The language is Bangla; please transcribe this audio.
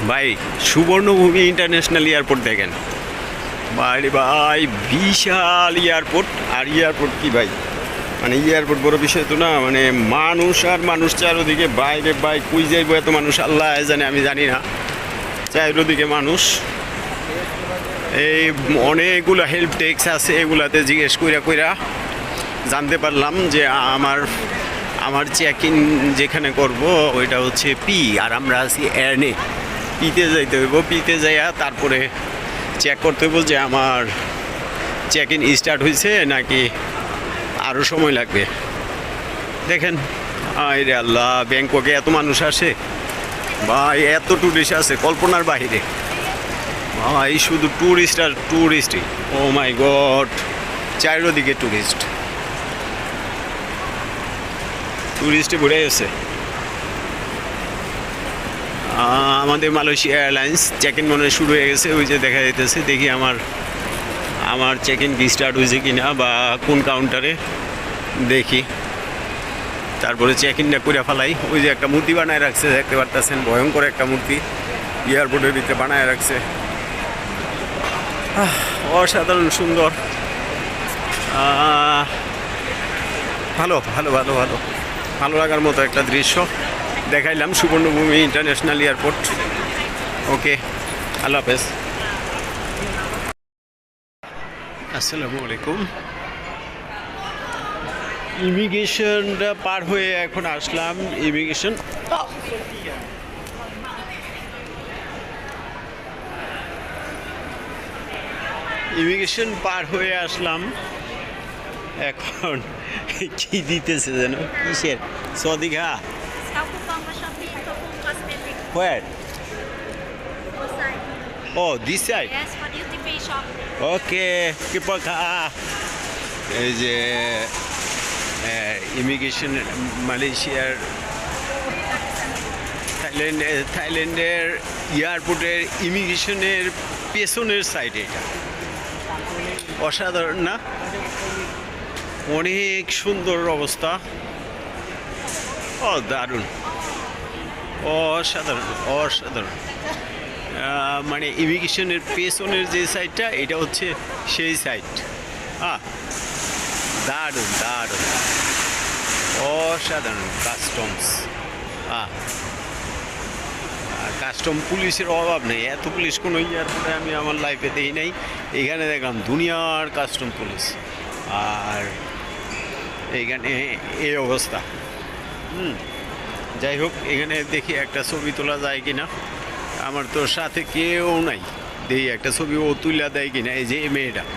ভাই সুবর্ণভূমি ইন্টারন্যাশনাল এয়ারপোর্ট দেখেন ভাই ভাই, বিশাল এয়ারপোর্ট। আর এয়ারপোর্ট কি ভাই, মানে এয়ারপোর্ট বড় বিষয় তো না, মানে মানুষ আর মানুষ চারোদিকে, বাইরে ভাই কুই যাইব এত মানুষ আল্লাহ জানে, আমি জানি না। চারোদিকে মানুষ, এই অনেকগুলো হেল্প ডেস্ক আছে, এগুলাতে জিজ্ঞেস কইরা কইরা জানতে পারলাম যে আমার চেক ইন যেখানে করব ওইটা হচ্ছে পি, আর আমরা আছি এয়ারনে। পিতে যাইতে হইব, পিতে যাইয়া তারপরে চেক করতে হইব যে আমার চেক ইন স্টার্ট হয়েছে নাকি আরও সময় লাগবে। দেখেন রে আল্লাহ, ব্যাংককে এত মানুষ আসে ভাই, এত ট্যুরিস্ট আছে কল্পনার বাহিরে ভাই, শুধু ট্যুরিস্ট আর ট্যুরিস্টই। ও মাই গড, চারিদিকে ট্যুরিস্টে ভরে গেছে। আমাদের মালয়েশিয়া এয়ারলাইন্স চেক ইন মনে হয় শুরু হয়ে গেছে, ওই যে দেখা যাইতেছে। দেখি আমার চেক ইন কি স্টার্ট হয়েছে কি না, বা কোন কাউন্টারে দেখি, তারপরে চেক ইনটা করে ফেলাই। ওই যে একটা মূর্তি বানায় রাখছে, দেখতে পারতেছেন, ভয়ঙ্কর একটা মূর্তি এয়ারপোর্টের ভিতরে বানায় রাখছে। অসাধারণ সুন্দর, ভালো ভালো ভালো ভালো ভালো লাগার মতো একটা দৃশ্য দেখাইলাম। সুবর্ণভূমি ইন্টারন্যাশনাল এয়ারপোর্ট। ওকে, আল্লাহ হাফেজ। আসসালামু আলাইকুম। ইমিগ্রেশনটা পার হয়ে এখন আসলাম। ইমিগ্রেশন পার হয়ে আসলাম। এখন কি দিতেছে যেন, কিসের সদিঘা? Where? Oh, this side? Yes, for duty free shop. Okay, কিপকা। এই যে ইমিগ্রেশন মালয়েশিয়ার, থাইল্যান্ডের এয়ারপোর্টের ইমিগ্রেশনের পেছনের সাইডে। এটা অসাধারণ না? অনেক সুন্দর অবস্থা। দারুণ, অসাধারণ অসাধারণ। মানে ইমিগ্রেশনের পেছনের যে সাইডটা, এটা হচ্ছে সেই সাইড। দারুণ দারুণ, অসাধারণ। কাস্টম পুলিশের অভাব নেই, এত পুলিশ কোনো এয়ারপোর্টে আমি আমার লাইফে দেখি নাই। এখানে দেখলাম দুনিয়ার কাস্টম পুলিশ, আর এইখানে এই অবস্থা। যাই হোক, এখানে দেখি একটা ছবি তোলা যায় কিনা। আমার তো সাথে কেউ নাই, দেখি একটা ছবি ও তুলে দেয় কিনা। এই যে মেয়েটা,